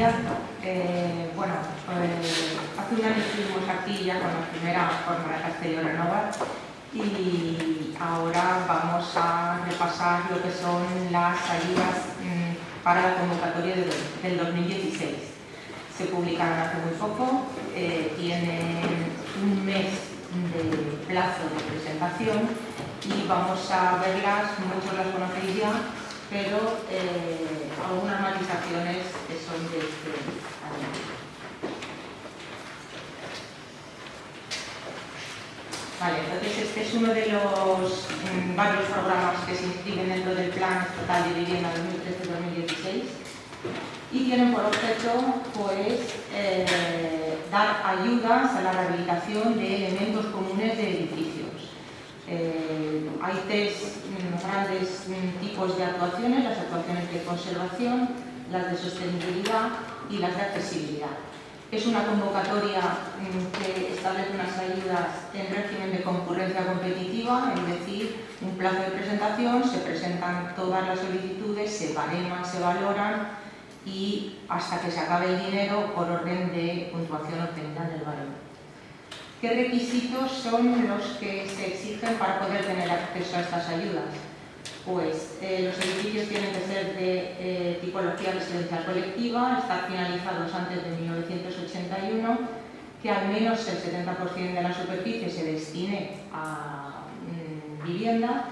días. Hace un año estuvimos aquí ya con la primera fórmula Castelló Renova y ahora vamos a repasar lo que son las ayudas para la convocatoria del 2016. Se publicaron hace muy poco, tienen un mes de plazo de presentación y vamos a verlas, muchos las conocéis ya, pero algunas matizaciones que son de este año. Vale, entonces este es uno de los varios programas que se inscriben dentro del Plan Estatal de Vivienda 2013-2016 y tienen por objeto pues, dar ayudas a la rehabilitación de elementos comunes de edificios. Hay tres grandes tipos de actuaciones: las actuaciones de conservación, las de sostenibilidad y las de accesibilidad. Es una convocatoria que establece unas ayudas en régimen de concurrencia competitiva, es decir, un plazo de presentación, se presentan todas las solicitudes, se bareman, se valoran y hasta que se acabe el dinero por orden de puntuación obtenida en el baremo. ¿Qué requisitos son los que se exigen para poder tener acceso a estas ayudas? Pues los edificios tienen que ser de tipología residencial colectiva, estar finalizados antes de 1981, que al menos el 70% de la superficie se destine a vivienda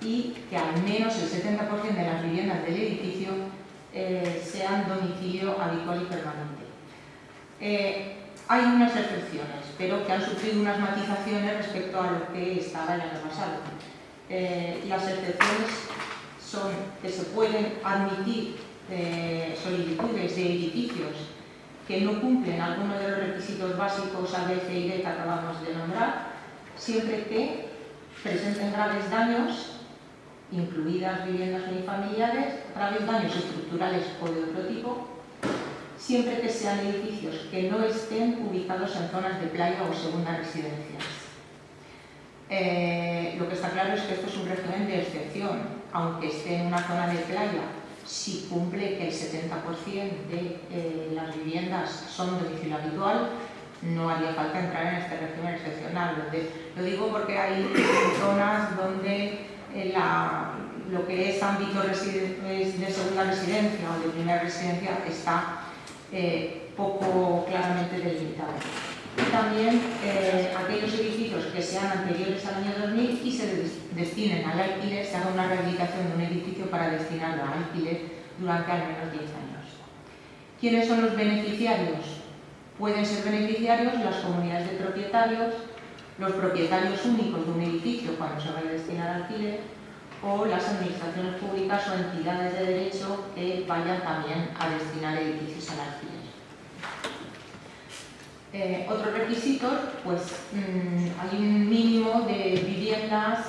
y que al menos el 70% de las viviendas del edificio sean domicilio habitual y permanente. Hay unas excepciones, pero que han sufrido unas matizaciones respecto a lo que estaba el año pasado. Las excepciones son que se pueden admitir solicitudes de edificios que no cumplen alguno de los requisitos básicos A, B, C y D que acabamos de nombrar, siempre que presenten graves daños, incluidas viviendas unifamiliares, graves daños estructurales o de otro tipo, siempre que sean edificios que no estén ubicados en zonas de playa o segundas residencias. Lo que está claro es que esto es un régimen de excepción, aunque esté en una zona de playa, si cumple que el 70% de las viviendas son domicilio habitual, no haría falta entrar en este régimen excepcional. Lo digo porque hay zonas donde lo que es ámbito de segunda residencia o de primera residencia está poco claramente delimitado. Y también aquellos edificios que sean anteriores al año 2000 y se destinen al alquiler, se haga una rehabilitación de un edificio para destinarlo al alquiler durante al menos 10 años. ¿Quiénes son los beneficiarios? Pueden ser beneficiarios las comunidades de propietarios, los propietarios únicos de un edificio cuando se vaya a destinar al alquiler, o las administraciones públicas o entidades de derecho que vayan también a destinar edificios al alquiler. Otros requisitos, pues hay un mínimo de viviendas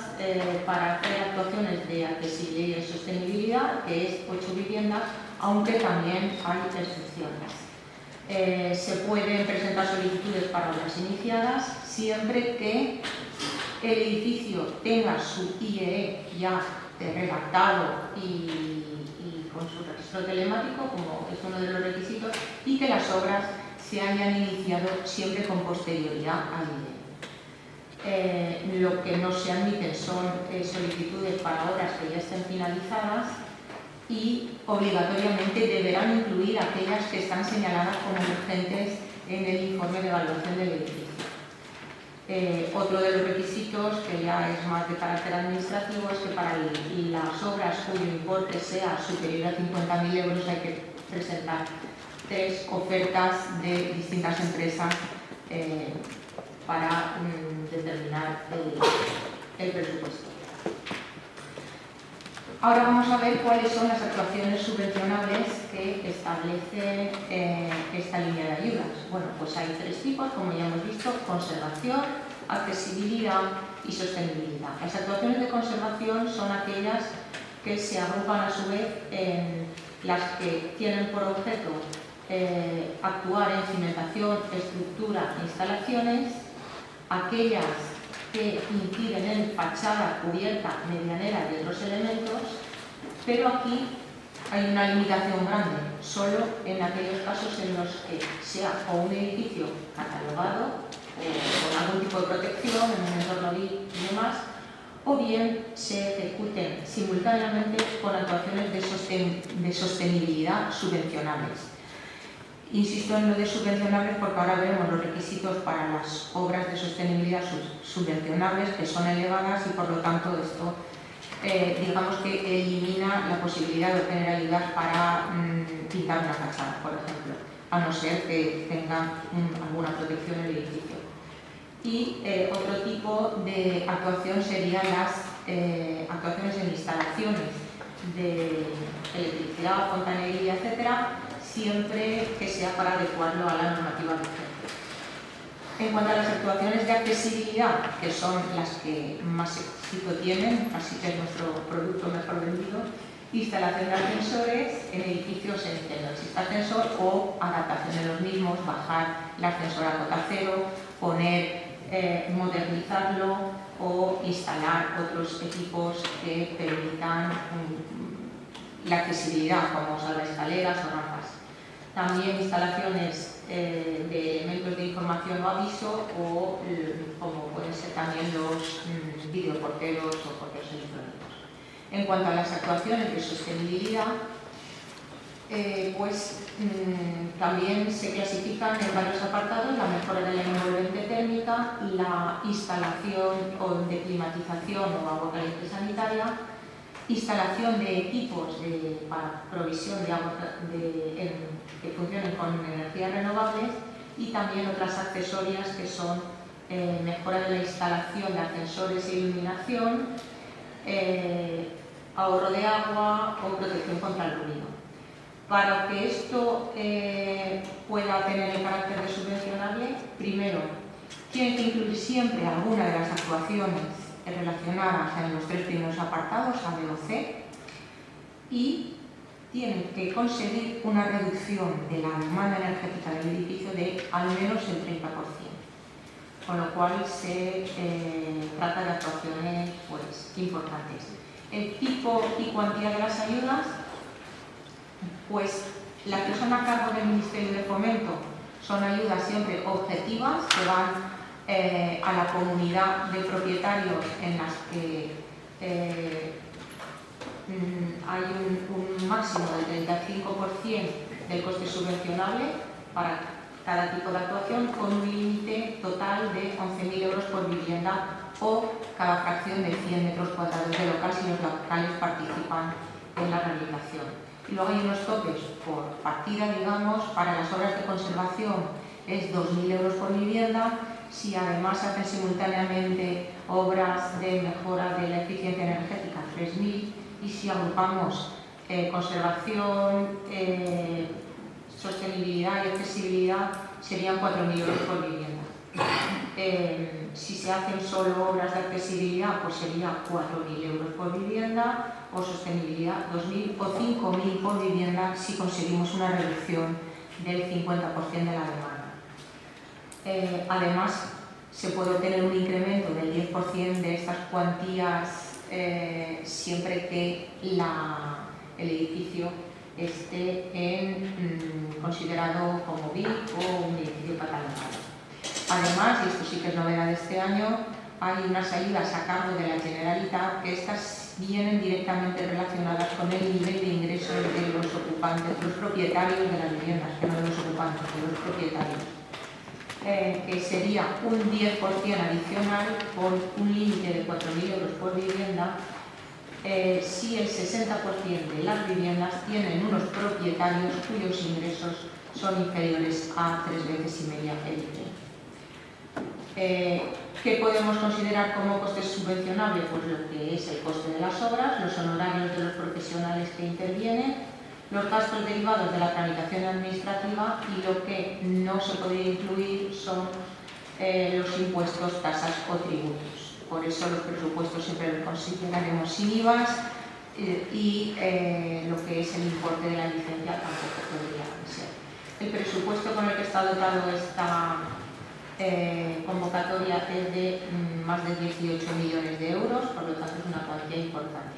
para hacer actuaciones de accesibilidad y sostenibilidad, que es 8 viviendas, aunque también hay excepciones. Se pueden presentar solicitudes para obras iniciadas siempre que el edificio tenga su IEE ya redactado y con su registro telemático, como es uno de los requisitos, y que las obras se hayan iniciado siempre con posterioridad al IEE. Lo que no se admiten son solicitudes para obras que ya estén finalizadas y obligatoriamente deberán incluir aquellas que están señaladas como urgentes en el informe de evaluación del edificio. Otro de los requisitos, que ya es más de carácter administrativo, es que para las obras cuyo importe sea superior a 50.000 euros hay que presentar 3 ofertas de distintas empresas para determinar el presupuesto. Ahora vamos a ver cuáles son las actuaciones subvencionables que establece esta línea de ayudas. Bueno, pues hay 3 tipos, como ya hemos visto: conservación, accesibilidad y sostenibilidad. Las actuaciones de conservación son aquellas que se agrupan a su vez en las que tienen por objeto actuar en cimentación, estructura e instalaciones, aquellas que inciden en fachada, cubierta, medianera y otros elementos, pero aquí hay una limitación grande solo en aquellos casos en los que sea o un edificio catalogado con algún tipo de protección en un entorno LEED y demás, o bien se ejecuten simultáneamente con actuaciones de sostenibilidad subvencionables. Insisto en lo de subvencionables porque ahora veremos los requisitos para las obras de sostenibilidad subvencionables, que son elevadas, y por lo tanto esto digamos que elimina la posibilidad de obtener ayudas para pintar una fachada, por ejemplo, a no ser que tenga alguna protección el edificio. Y otro tipo de actuación serían las actuaciones en instalaciones de electricidad, fontanería, etcétera, siempre que sea para adecuarlo a la normativa vigente. En cuanto a las actuaciones de accesibilidad, que son las que más éxito tienen, así que es nuestro producto mejor vendido, instalación de ascensores en edificios en que no existe ascensor o adaptación de los mismos, bajar el ascensor a cota cero, modernizarlo o instalar otros equipos que permitan la accesibilidad, como escaleras o rampas. También instalaciones de elementos de información o aviso, o como pueden ser también los videoporteros o porteros electrónicos. En cuanto a las actuaciones de sostenibilidad, también se clasifican en varios apartados: la mejora de la envolvente térmica, la instalación de climatización o agua caliente sanitaria, instalación de equipos para provisión de agua que funcionen con energías renovables, y también otras accesorias que son mejora de la instalación de ascensores e iluminación, ahorro de agua o protección contra el ruido. Para que esto pueda tener el carácter de subvencionable, primero, tiene que incluir siempre alguna de las actuaciones relacionadas en los tres primeros apartados, A, B o C, y tienen que conseguir una reducción de la demanda energética del edificio de al menos el 30%, con lo cual se trata de actuaciones importantes. El tipo y cuantía de las ayudas, las que son a cargo del Ministerio de Fomento son ayudas siempre objetivas, que van a la comunidad de propietarios en las que hay un máximo del 35% del coste subvencionable para cada tipo de actuación, con un límite total de 11.000 euros por vivienda o cada fracción de 100 metros cuadrados de local, si los locales participan en la rehabilitación. Y luego hay unos topes por partida, digamos, para las obras de conservación es 2.000 euros por vivienda. Si además se hacen simultáneamente obras de mejora de la eficiencia energética, 3.000, y si agrupamos conservación, sostenibilidad y accesibilidad, serían 4.000 euros por vivienda. Si se hacen solo obras de accesibilidad, pues sería 4.000 euros por vivienda, o sostenibilidad 2.000 o 5.000 por vivienda si conseguimos una reducción del 50% de la demanda. Además, se puede obtener un incremento del 10% de estas cuantías siempre que el edificio esté considerado como BIP o un edificio catalogado. Además, y esto sí que es novedad de este año, hay unas ayudas a cargo de la Generalitat, que estas vienen directamente relacionadas con el nivel de ingresos de los ocupantes, los propietarios de las viviendas, que no de los ocupantes, de los propietarios. Que sería un 10% adicional con un límite de 4.000 euros por vivienda si el 60% de las viviendas tienen unos propietarios cuyos ingresos son inferiores a 3,5 veces el IPC. ¿Qué podemos considerar como coste subvencionable? Pues lo que es el coste de las obras, los honorarios de los profesionales que intervienen, los gastos derivados de la tramitación administrativa, y lo que no se podría incluir son los impuestos, tasas o tributos. Por eso los presupuestos siempre los consideraremos sin IVAs y lo que es el importe de la licencia tampoco podría ser. El presupuesto con el que está dotado esta convocatoria es de más de 18 millones de euros, por lo tanto es una cuantía importante.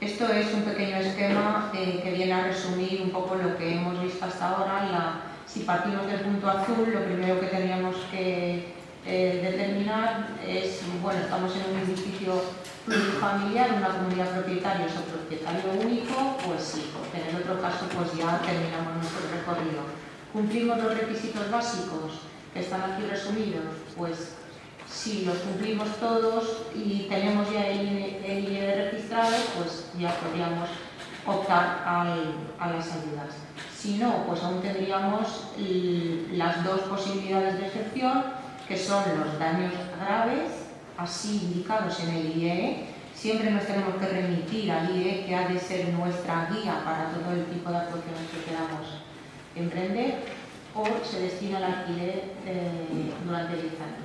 Esto es un pequeño esquema que viene a resumir un poco lo que hemos visto hasta ahora. Si partimos del punto azul, lo primero que tendríamos que determinar es, bueno, estamos en un edificio plurifamiliar, una comunidad de propietarios o propietario único, pues sí, porque en el otro caso pues ya terminamos nuestro recorrido. ¿Cumplimos los requisitos básicos que están aquí resumidos? Pues si los cumplimos todos y tenemos ya el IE registrado, pues ya podríamos optar a las ayudas. Si no, pues aún tendríamos las dos posibilidades de excepción, que son los daños graves, así indicados en el IE. Siempre nos tenemos que remitir al IE, que ha de ser nuestra guía para todo el tipo de actuaciones que queramos emprender, o se destina al alquiler durante 10 años.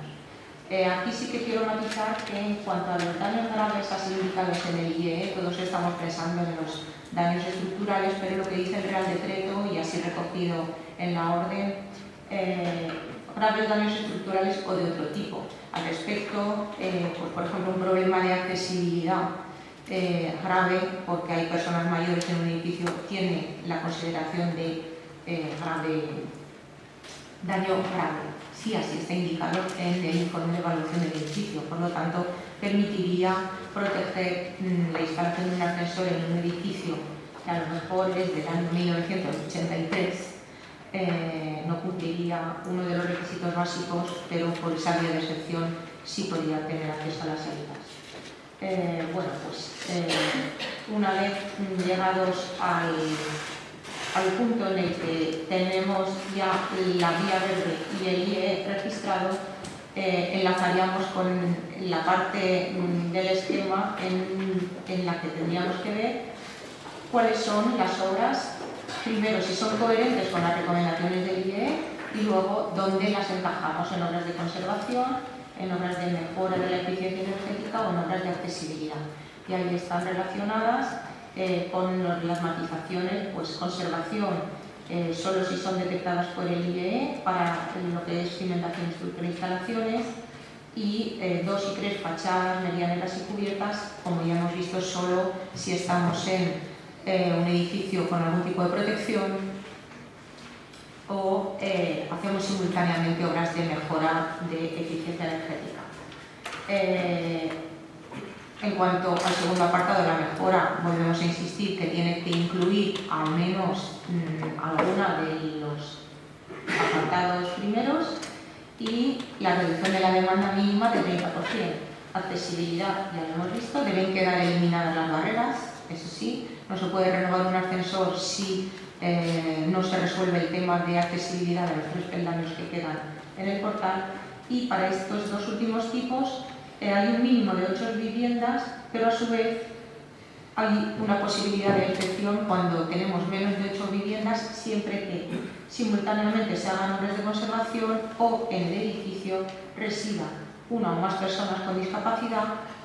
Aquí sí que quiero matizar que en cuanto a los daños graves así indicados en el IE, todos estamos pensando en los daños estructurales, pero lo que dice el Real Decreto, y así recogido en la orden, graves daños estructurales o de otro tipo. Al respecto, pues por ejemplo, un problema de accesibilidad grave, porque hay personas mayores en un edificio, tiene la consideración de daño grave. Sí, así está indicado en el informe de evaluación del edificio. Por lo tanto, permitiría proteger la instalación de un ascensor en un edificio que a lo mejor es del año 1983, no cumpliría uno de los requisitos básicos, pero por esa vía de excepción sí podría tener acceso a las ayudas. Bueno, pues una vez llegados al punto en el que tenemos ya la vía verde y el IE registrado, enlazaríamos con la parte del esquema en la que tendríamos que ver cuáles son las obras, primero si son coherentes con las recomendaciones del IE y luego dónde las encajamos, en obras de conservación, en obras de mejora de la eficiencia energética o en obras de accesibilidad. Y ahí están relacionadas con las matizaciones, pues conservación, solo si son detectadas por el IE para lo que es cimentación, estructura e instalaciones, y 2 y 3 fachadas medianeras y cubiertas, como ya hemos visto, solo si estamos en un edificio con algún tipo de protección o hacemos simultáneamente obras de mejora de eficiencia energética. En cuanto al segundo apartado de la mejora, volvemos a insistir que tiene que incluir al menos alguna de los apartados primeros, y la reducción de la demanda mínima del 30%. Accesibilidad, ya lo hemos visto, deben quedar eliminadas las barreras, eso sí, no se puede renovar un ascensor si no se resuelve el tema de accesibilidad de los 3 peldaños que quedan en el portal, y para estos dos últimos tipos hay un mínimo de 8 viviendas, pero a su vez hay una posibilidad de excepción cuando tenemos menos de 8 viviendas, siempre que simultáneamente se hagan obras de conservación o en el edificio residan una o más personas con discapacidad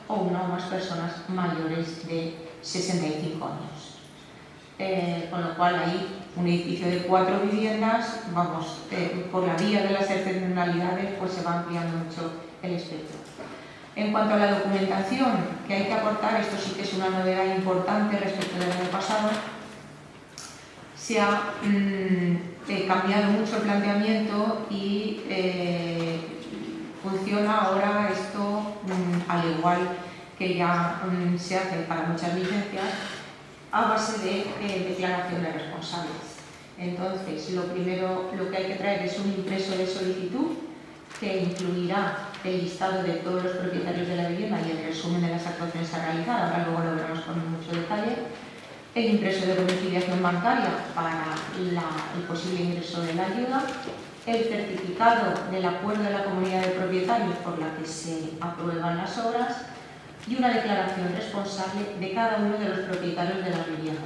o una o más personas mayores de 65 años. Con lo cual ahí un edificio de 4 viviendas, vamos, por la vía de las excepcionalidades, pues se va ampliando mucho el espectro. En cuanto a la documentación que hay que aportar, esto sí que es una novedad importante respecto del año pasado. Se ha cambiado mucho el planteamiento y funciona ahora esto al igual que ya se hace para muchas licencias, a base de declaración de responsables. Entonces, lo primero, lo que hay que traer es un impreso de solicitud que incluirá el listado de todos los propietarios de la vivienda y el resumen de las actuaciones a realizar. Ahora luego lo veremos con mucho detalle. El impreso de domiciliación bancaria para el posible ingreso de la ayuda, el certificado del acuerdo de la comunidad de propietarios por la que se aprueban las obras y una declaración responsable de cada uno de los propietarios de las viviendas.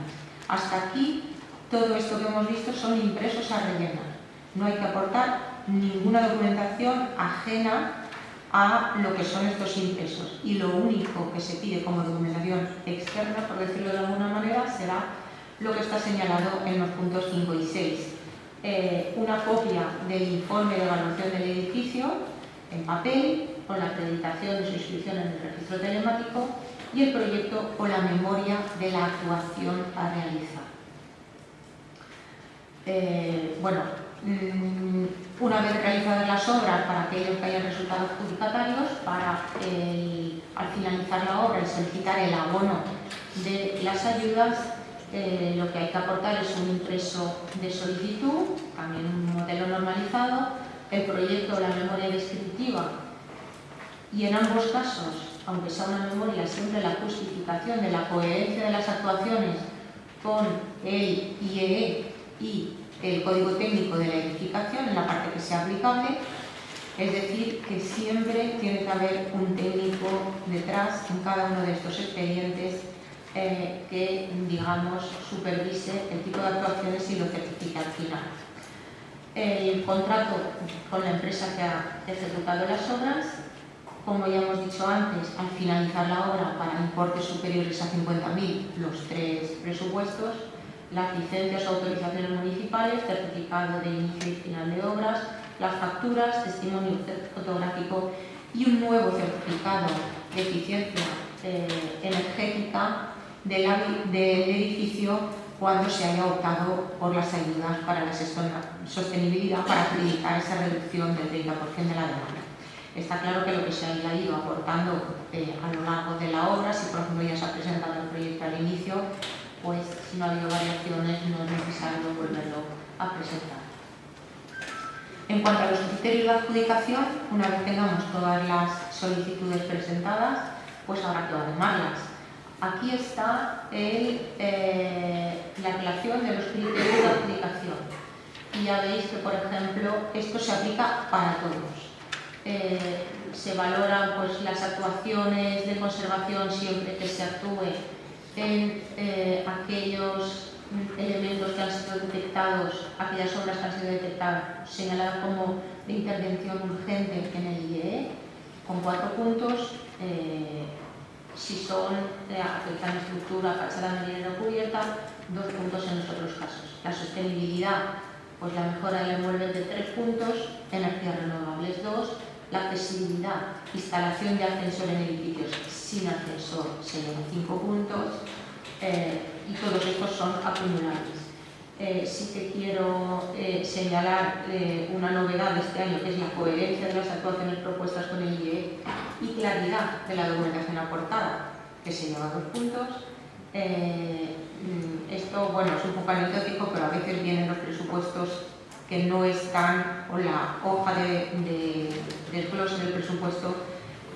Hasta aquí, todo esto que hemos visto son impresos a rellenar. No hay que aportar ninguna documentación ajena a lo que son estos impresos, y lo único que se pide como documentación externa, por decirlo de alguna manera, será lo que está señalado en los puntos 5 y 6. Una copia del informe de evaluación del edificio en papel, con la acreditación de su inscripción en el registro telemático, y el proyecto o la memoria de la actuación a realizar. Una vez realizadas las obras para aquellos que hayan resultado adjudicatarios, al finalizar la obra y solicitar el abono de las ayudas, lo que hay que aportar es un impreso de solicitud, también un modelo normalizado, el proyecto o la memoria descriptiva, y en ambos casos, aunque sea una memoria, siempre la justificación de la coherencia de las actuaciones con el IEE y el código técnico de la edificación en la parte que sea aplicable, es decir, que siempre tiene que haber un técnico detrás en cada uno de estos expedientes que, digamos, supervise el tipo de actuaciones y lo certifique al final. El contrato con la empresa que ha ejecutado las obras, como ya hemos dicho antes, al finalizar la obra para importes superiores a 50.000, los 3 presupuestos, las licencias o autorizaciones municipales, certificado de inicio y final de obras, las facturas, testimonio fotográfico y un nuevo certificado de eficiencia energética del edificio cuando se haya optado por las ayudas para la sostenibilidad para acreditar esa reducción del 30% de la demanda. Está claro que lo que se haya ido aportando a lo largo de la obra, si por ejemplo ya se ha presentado el proyecto al inicio, pues si no ha habido variaciones no es necesario volverlo a presentar. En cuanto a los criterios de adjudicación, una vez tengamos todas las solicitudes presentadas, pues habrá que barremarlas. Aquí está la relación de los criterios de adjudicación. Y ya veis que, por ejemplo, esto se aplica para todos. Se valoran pues, las actuaciones de conservación siempre que se actúe en aquellos elementos que han sido detectados, aquellas obras que han sido detectadas, señaladas como de intervención urgente en el IEE, con 4 puntos. Si son afectan estructura, fachada, mediana o cubierta, 2 puntos en los otros casos. La sostenibilidad, pues la mejora del envolvente, 3 puntos, energías renovables, 2, la accesibilidad, instalación de ascensor en edificios sin ascensor, se llevan 5 puntos, y todos estos son acumulables. Sí que quiero señalar una novedad de este año, que es la coherencia de las actuaciones propuestas con el IEE y claridad de la documentación aportada, que se lleva 2 puntos. Esto, bueno, es un poco anecdótico, pero a veces vienen los presupuestos que no están, o la hoja de desglose del presupuesto,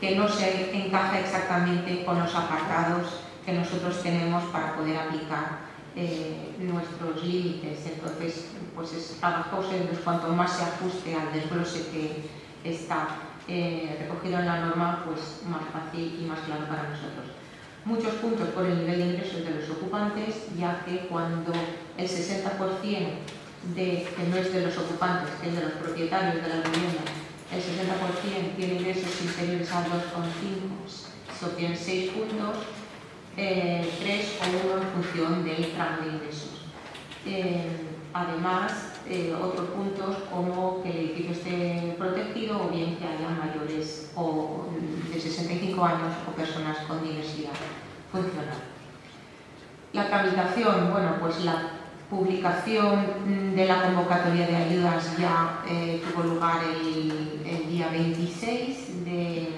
que no se encaja exactamente con los apartados que nosotros tenemos para poder aplicar nuestros límites. Entonces, pues es trabajoso, entonces cuanto más se ajuste al desglose que está recogido en la norma, pues más fácil y más claro para nosotros. Muchos puntos por el nivel de ingresos de los ocupantes, ya que cuando el 60% que no es de los ocupantes, que es de los propietarios de la vivienda, el 60% tiene ingresos inferiores a 2,5, se obtienen 6 puntos, 3 o 1 en función del tramo de ingresos. Además, otros puntos como que el edificio esté protegido o bien que haya mayores o de 65 años o personas con diversidad funcional. La tramitación, bueno, pues la publicación de la convocatoria de ayudas ya tuvo lugar el día 26 de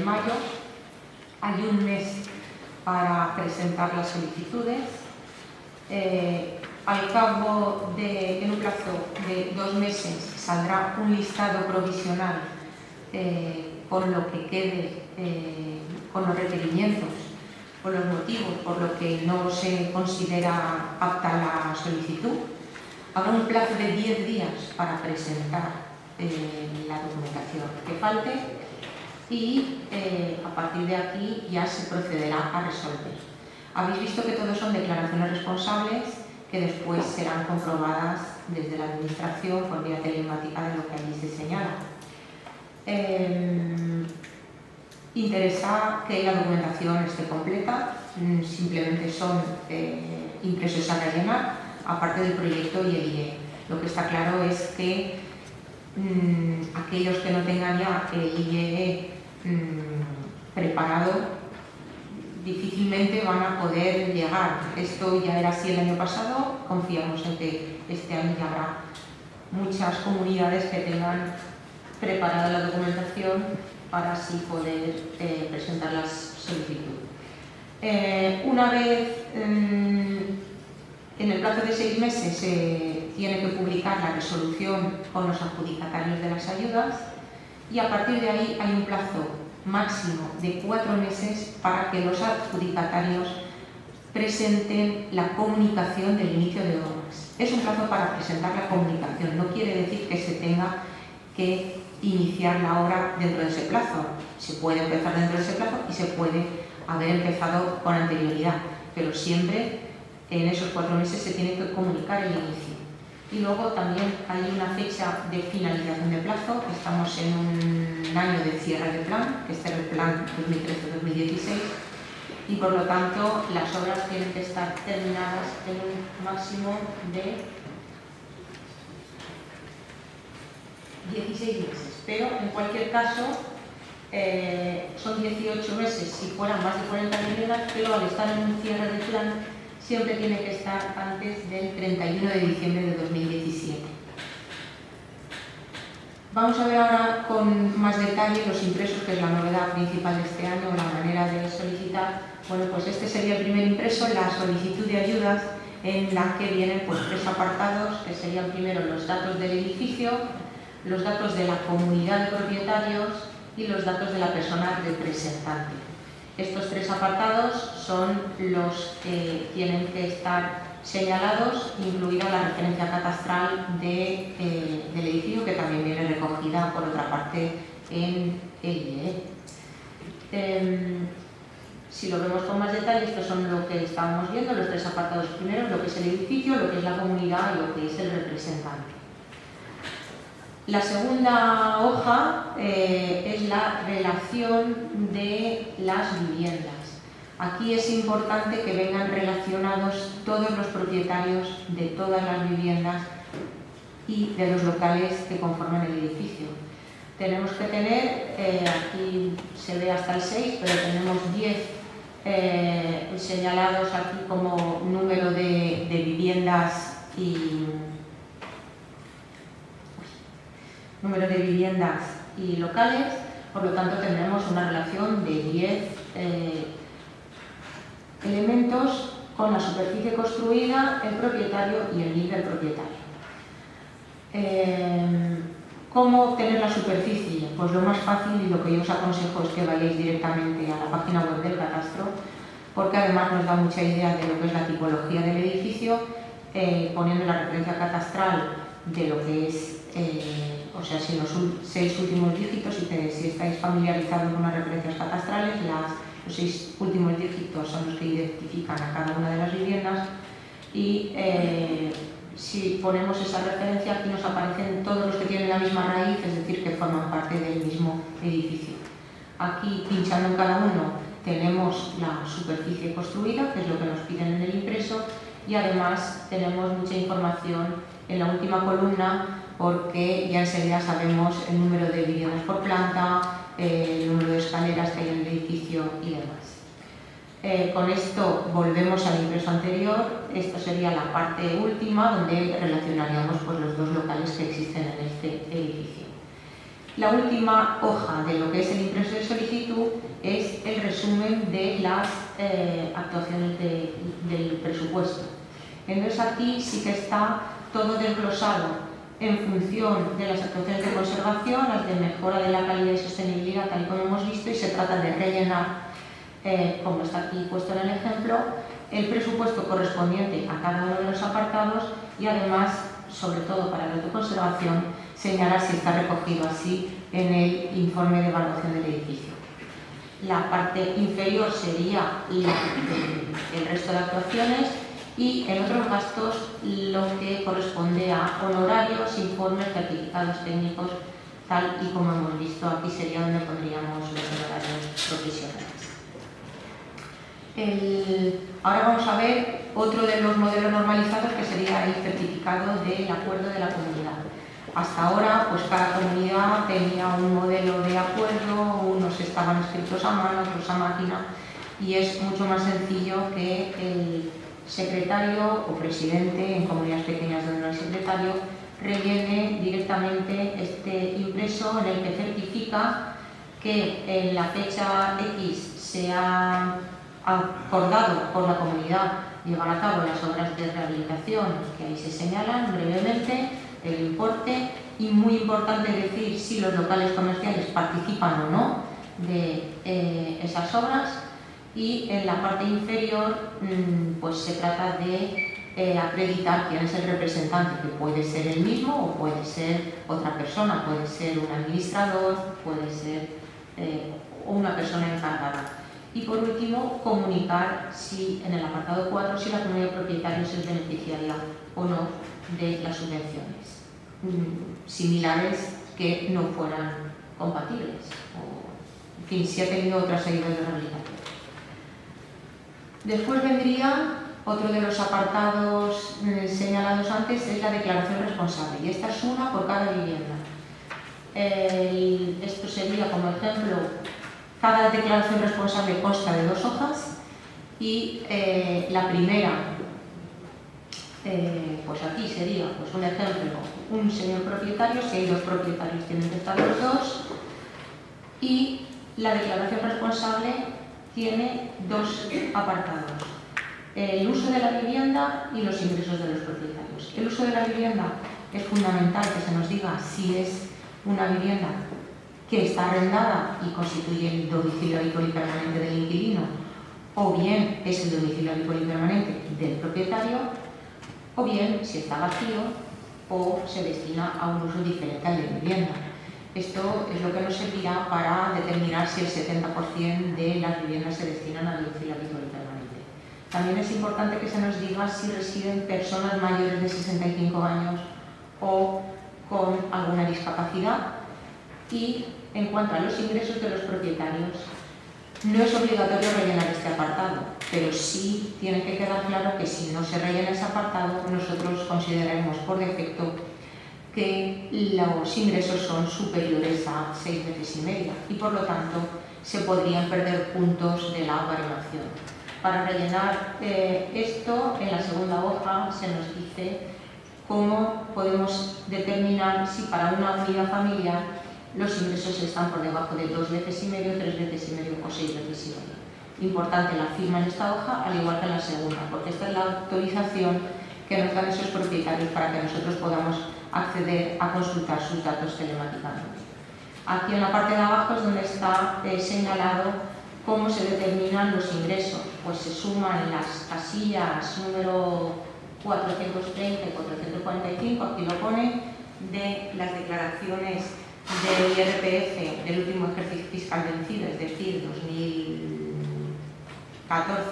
mayo. Hay un mes para presentar las solicitudes. Al cabo en un plazo de 2 meses saldrá un listado provisional con lo que quede, con los requerimientos, con los motivos por lo que no se considera apta la solicitud. Habrá un plazo de 10 días para presentar la documentación que falte y a partir de aquí ya se procederá a resolver. Habéis visto que todos son declaraciones responsables que después serán comprobadas desde la Administración por vía telemática de lo que allí se señala. Interesa que la documentación esté completa, simplemente son impresos a rellenar, aparte del proyecto y el IE. Lo que está claro es que aquellos que no tengan ya el IE preparado difícilmente van a poder llegar. Esto ya era así el año pasado, confiamos en que este año ya habrá muchas comunidades que tengan preparada la documentación para así poder presentar las solicitudes. Una vez en el plazo de 6 meses se tiene que publicar la resolución con los adjudicatarios de las ayudas y a partir de ahí hay un plazo máximo de 4 meses para que los adjudicatarios presenten la comunicación del inicio de obras. Es un plazo para presentar la comunicación, no quiere decir que se tenga que iniciar la obra dentro de ese plazo. Se puede empezar dentro de ese plazo y se puede haber empezado con anterioridad, pero siempre en esos 4 meses se tiene que comunicar el inicio. Y luego también hay una fecha de finalización de plazo. Estamos en un año de cierre de plan, que este es el plan 2013-2016, y por lo tanto las obras tienen que estar terminadas en un máximo de 16 meses. Pero en cualquier caso son 18 meses si fueran más de 40 viviendas, pero al estar en un cierre de plan siempre tiene que estar antes del 31 de diciembre de 2017. Vamos a ver ahora con más detalle los impresos, que es la novedad principal de este año, la manera de solicitar. Bueno, pues este sería el primer impreso, la solicitud de ayudas, en la que vienen pues 3 apartados, que serían primero los datos del edificio, los datos de la comunidad de propietarios y los datos de la persona representante. Estos 3 apartados son los que tienen que estar señalados, incluida la referencia catastral del edificio, que también viene recogida por otra parte en el IE. Si lo vemos con más detalle, estos son lo que estábamos viendo, los 3 apartados primeros, lo que es el edificio, lo que es la comunidad y lo que es el representante. La segunda hoja es la relación de las viviendas. Aquí es importante que vengan relacionados todos los propietarios de todas las viviendas y de los locales que conforman el edificio. Tenemos que tener, aquí se ve hasta el 6, pero tenemos 10 señalados aquí como número de viviendas y locales, por lo tanto tendremos una relación de 10 elementos con la superficie construida, el propietario y el NIC del propietario. ¿Cómo obtener la superficie? Pues lo más fácil y lo que yo os aconsejo es que vayáis directamente a la página web del catastro, porque además nos da mucha idea de lo que es la tipología del edificio, poniendo la referencia catastral de lo que es, o sea, si los 6 últimos dígitos, si estáis familiarizados con las referencias catastrales, los 6 últimos dígitos son los que identifican a cada una de las viviendas y si ponemos esa referencia, aquí nos aparecen todos los que tienen la misma raíz, es decir, que forman parte del mismo edificio. Aquí, pinchando en cada uno, tenemos la superficie construida, que es lo que nos piden en el impreso, y además tenemos mucha información en la última columna, porque ya enseguida sabemos el número de viviendas por planta, el número de escaleras que hay en el edificio y demás. Con esto volvemos al impreso anterior. Esto sería la parte última, donde relacionaríamos pues, los 2 locales que existen en este edificio. La última hoja de lo que es el impreso de solicitud es el resumen de las actuaciones del presupuesto. Entonces aquí sí que está todo desglosado en función de las actuaciones de conservación, las de mejora de la calidad y sostenibilidad, tal y como hemos visto, y se trata de rellenar, como está aquí puesto en el ejemplo, el presupuesto correspondiente a cada uno de los apartados y además, sobre todo para los de conservación, señalar si está recogido así en el informe de evaluación del edificio. La parte inferior sería el resto de actuaciones y en otros gastos lo que corresponde a honorarios, informes, certificados técnicos, tal y como hemos visto. Aquí sería donde pondríamos los honorarios profesionales. Ahora vamos a ver otro de los modelos normalizados, que sería el certificado del acuerdo de la comunidad. Hasta ahora, pues cada comunidad tenía un modelo de acuerdo, unos estaban escritos a mano, otros a máquina, y es mucho más sencillo que el secretario o presidente, en comunidades pequeñas donde no hay secretario, rellene directamente este impreso en el que certifica que en la fecha X se ha acordado por la comunidad llevar a cabo las obras de rehabilitación que ahí se señalan brevemente, el importe y muy importante decir si los locales comerciales participan o no de esas obras, y en la parte inferior pues se trata de acreditar quién es el representante, que puede ser el mismo o puede ser otra persona, puede ser un administrador, puede ser una persona encargada. Y por último, comunicar si en el apartado 4 si la comunidad de propietarios es beneficiaria o no de las subvenciones similares que no fueran compatibles. En fin, si ha tenido otras ayudas de rehabilitación. Después vendría otro de los apartados señalados antes, es la declaración responsable, y esta es una por cada vivienda. Esto sería, como ejemplo, cada declaración responsable consta de 2 hojas y la primera, pues aquí sería pues un ejemplo, un señor propietario, si hay 2 propietarios tienen que estar los 2, y la declaración responsable tiene 2 apartados: el uso de la vivienda y los ingresos de los propietarios. El uso de la vivienda es fundamental que se nos diga si es una vivienda que está arrendada y constituye el domicilio habitual y permanente del inquilino, o bien es el domicilio habitual y permanente del propietario, o bien si está vacío o se destina a un uso diferente al de vivienda. Esto es lo que nos servirá para determinar si el 70% de las viviendas se destinan al domicilio habitual y permanente. También es importante que se nos diga si residen personas mayores de 65 años o con alguna discapacidad. Y en cuanto a los ingresos de los propietarios, no es obligatorio rellenar este apartado, pero sí tiene que quedar claro que si no se rellena ese apartado, nosotros consideraremos por defecto que los ingresos son superiores a 6,5 veces y por lo tanto se podrían perder puntos de la baremación. Para rellenar esto, en la segunda hoja se nos dice cómo podemos determinar si para una unidad familiar los ingresos están por debajo de 2,5 veces, 3,5 veces o 6,5 veces. Importante la firma en esta hoja, al igual que en la segunda, porque esta es la autorización que nos dan esos propietarios para que nosotros podamos acceder a consultar sus datos telemáticamente. Aquí en la parte de abajo es donde está señalado cómo se determinan los ingresos. Pues se suman las casillas número 430 y 445, aquí lo pone, de las declaraciones del IRPF del último ejercicio fiscal vencido, es decir, 2014.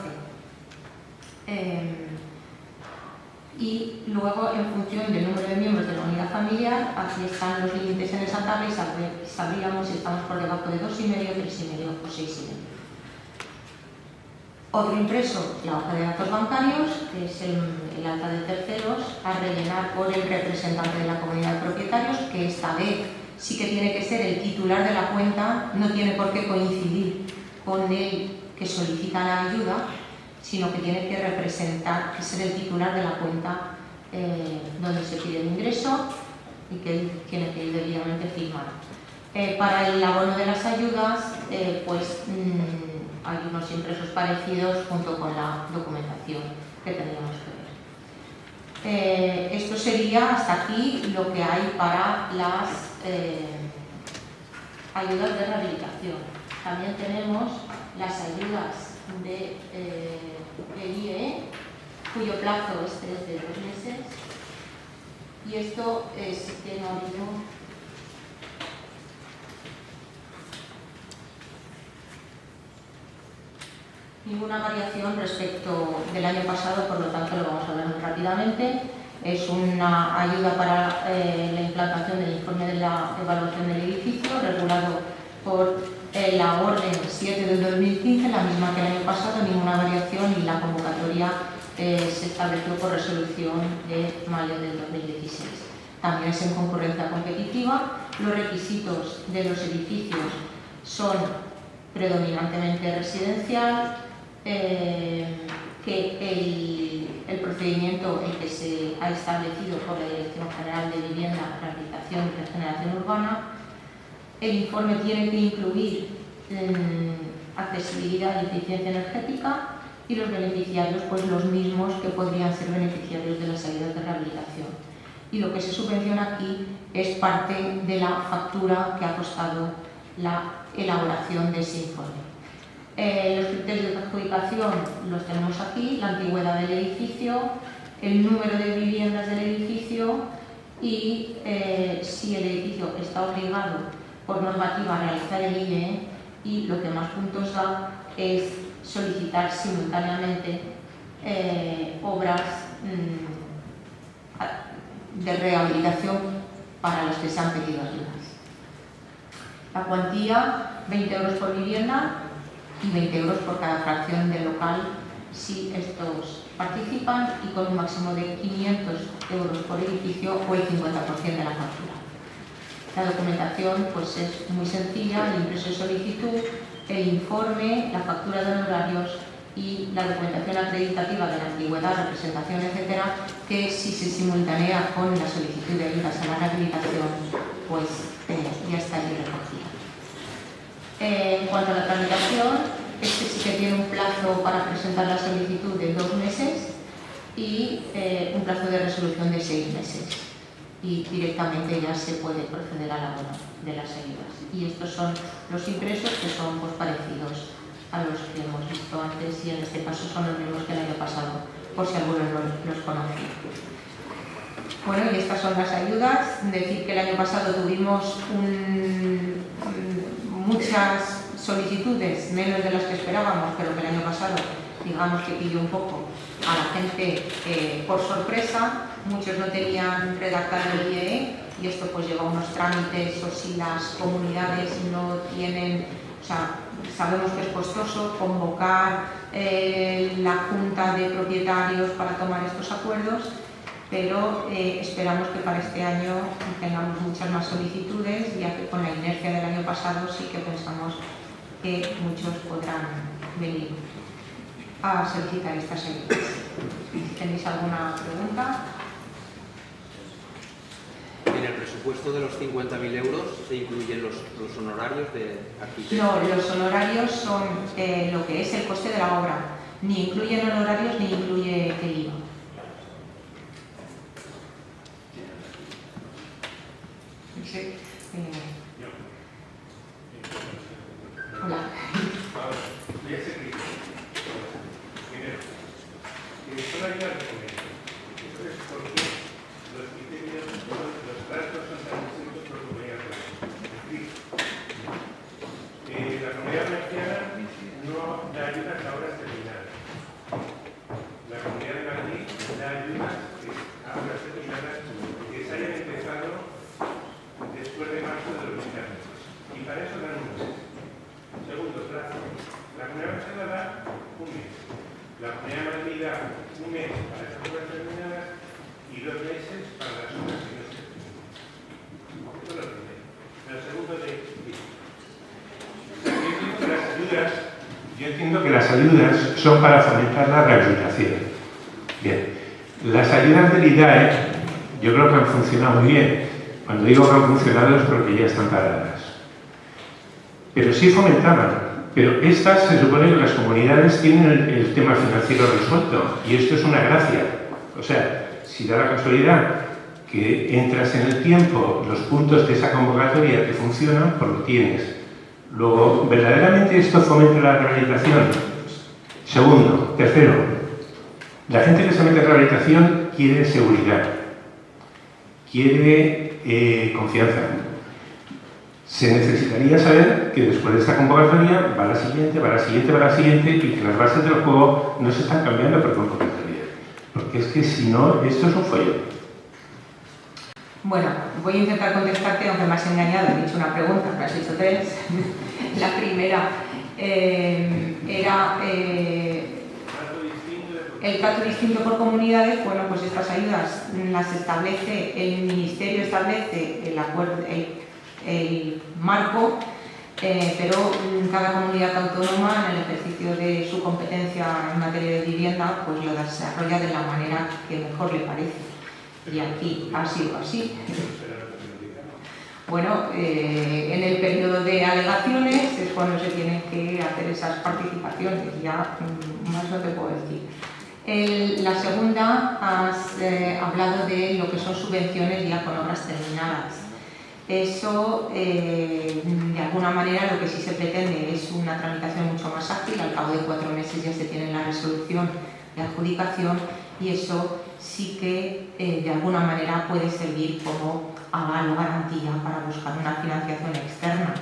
Y luego, en función del número de miembros de la unidad familiar, aquí están los límites en esa tabla y sabríamos si estamos por debajo de 2,5, 3,5 o 6,5. Otro impreso, la hoja de datos bancarios, que es el alta de terceros, a rellenar por el representante de la comunidad de propietarios, que esta vez sí que tiene que ser el titular de la cuenta, no tiene por qué coincidir con el que solicita la ayuda, sino que tiene que representar, que ser el titular de la cuenta donde se pide el ingreso y que él tiene que ir debidamente firmado. Para el abono de las ayudas, pues hay unos impresos parecidos junto con la documentación que tendríamos que ver. Esto sería hasta aquí lo que hay para las ayudas de rehabilitación. También tenemos las ayudas del IE, cuyo plazo es de 2 meses, y esto sí que no ha habido ninguna variación respecto del año pasado, por lo tanto lo vamos a ver muy rápidamente. Es una ayuda para la implantación del informe de la evaluación del edificio, regulado por la orden 7 del 2015, la misma que el año pasado, ninguna variación, y la convocatoria se estableció por resolución de mayo del 2016. También es en concurrencia competitiva. Los requisitos de los edificios son predominantemente residencial, que el procedimiento el que se ha establecido por la Dirección General de Vivienda, Rehabilitación y Regeneración Urbana, el informe tiene que incluir accesibilidad y eficiencia energética, y los beneficiarios, pues los mismos que podrían ser beneficiarios de las ayudas de rehabilitación. Y lo que se subvenciona aquí es parte de la factura que ha costado la elaboración de ese informe. Los criterios de adjudicación los tenemos aquí: la antigüedad del edificio, el número de viviendas del edificio y si el edificio está obligado por normativa a realizar el IE, y lo que más puntos da es solicitar simultáneamente obras de rehabilitación para los que se han pedido ayudas. La cuantía, 20 euros por vivienda y 20 euros por cada fracción del local si estos participan, y con un máximo de 500 euros por edificio o el 50% de la factura. La documentación pues es muy sencilla: el impreso de solicitud, el informe, la factura de honorarios y la documentación acreditativa de la antigüedad, representación, etcétera, que si se simultanea con la solicitud de ayudas a la rehabilitación, pues ya está allí recogida. En cuanto a la tramitación, este sí que tiene un plazo para presentar la solicitud de 2 meses y un plazo de resolución de 6 meses. Y directamente ya se puede proceder al abono de las ayudas. Y estos son los impresos, que son pues parecidos a los que hemos visto antes, y en este caso son los mismos que el año pasado, por si alguno los conoce. Bueno, y estas son las ayudas. Decir que el año pasado tuvimos muchas solicitudes, menos de las que esperábamos, pero que el año pasado, digamos que pilló un poco a la gente por sorpresa. Muchos no tenían redactado el IE, y esto pues lleva unos trámites, o si las comunidades no tienen, o sea, sabemos que es costoso convocar la junta de propietarios para tomar estos acuerdos, pero esperamos que para este año tengamos muchas más solicitudes, ya que con la inercia del año pasado sí que pensamos que muchos podrán venir a solicitar estas ayudas. Si tenéis alguna pregunta. En el presupuesto de los 50.000 euros se incluyen los honorarios de arquitectos. No, los honorarios son lo que es el coste de la obra. Ni incluyen honorarios ni incluye el IVA. Sí. Hola. La Comunidad Valenciana no da ayudas a obras terminadas. La Comunidad de Madrid da ayudas a obras terminadas que se hayan empezado después de marzo de 2014. Y para eso dan un mes. Segundo plazo. La Comunidad Valenciana da un mes. La Comunidad de Madrid da un mes para esas obras terminadas y 2 meses para las obras que no se terminan. Esto es lo primero. El segundo de... Yo entiendo que las ayudas son para fomentar la rehabilitación. Bien, las ayudas del IDAE yo creo que han funcionado muy bien. Cuando digo que han funcionado es porque ya están paradas. Pero sí fomentaban. Pero estas se supone que las comunidades tienen el tema financiero resuelto, y esto es una gracia. O sea, si da la casualidad que entras en el tiempo, los puntos de esa convocatoria que funcionan, pues lo tienes. Luego, ¿verdaderamente esto fomenta la rehabilitación? Segundo. Tercero, la gente que se mete en rehabilitación quiere seguridad, quiere confianza. Se necesitaría saber que después de esta convocatoria va la siguiente, va la siguiente, va la siguiente, y que las bases del juego no se están cambiando por convocatoria. Porque es que si no, esto es un follón. Bueno, voy a intentar contestarte, aunque me has engañado, he dicho una pregunta, me has hecho 3. La primera era el trato distinto por comunidades. Bueno, pues estas ayudas las establece, el Ministerio establece el acuerdo, el marco, pero cada comunidad autónoma, en el ejercicio de su competencia en materia de vivienda, pues lo desarrolla de la manera que mejor le parece. Y aquí ha sido así. Bueno, en el periodo de alegaciones es cuando se tienen que hacer esas participaciones, ya más no te puedo decir. La segunda, has hablado de lo que son subvenciones ya con obras terminadas. Eso, de alguna manera, lo que sí se pretende es una tramitación mucho más ágil. Al cabo de 4 meses ya se tiene la resolución de adjudicación y eso sí que, de alguna manera, puede servir como aval o garantía para buscar una financiación externa.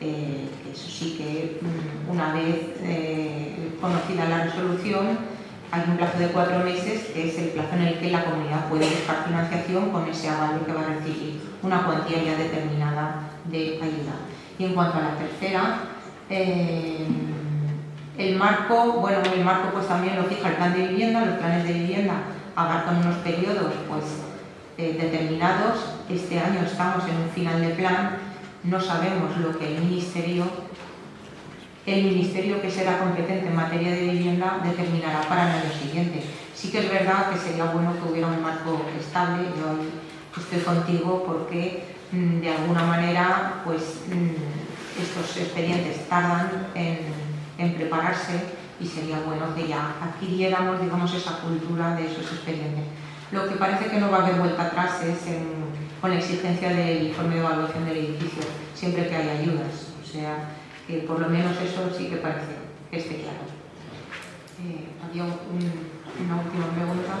Eso sí que, una vez conocida la resolución, hay un plazo de 4 meses, que es el plazo en el que la comunidad puede buscar financiación con ese aval que va a recibir una cuantía ya determinada de ayuda. Y en cuanto a la tercera, el marco pues también lo fija el plan de vivienda. Los planes de vivienda abarcan unos periodos pues, determinados. Este año estamos en un final de plan, no sabemos lo que el ministerio que será competente en materia de vivienda determinará para el año siguiente. Sí que es verdad que sería bueno que hubiera un marco estable. Yo estoy contigo porque de alguna manera pues, estos expedientes tardan en prepararse y sería bueno que ya adquiriéramos, digamos, esa cultura de esos expedientes. Lo que parece que no va a haber vuelta atrás es con la exigencia del informe de evaluación del edificio, siempre que haya ayudas. O sea, que por lo menos eso sí que parece que esté claro. Había una última pregunta.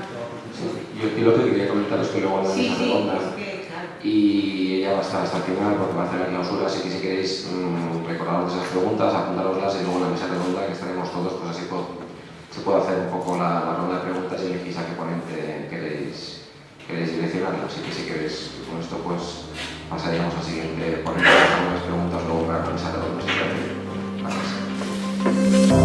Sí, yo aquí lo que quería comentar es que luego no Sí, redonda es que, claro. y ella va a estar hasta el final porque va a hacer la clausura, así que si queréis recordaros esas preguntas, apuntároslas y luego en la mesa redonda que estaremos todos, pues así se puede hacer un poco la ronda de preguntas y elegís a qué ponente queréis direccionar. Así que si queréis con esto pues pasaríamos al siguiente ponente, algunas preguntas luego para la mesa redonda. Gracias.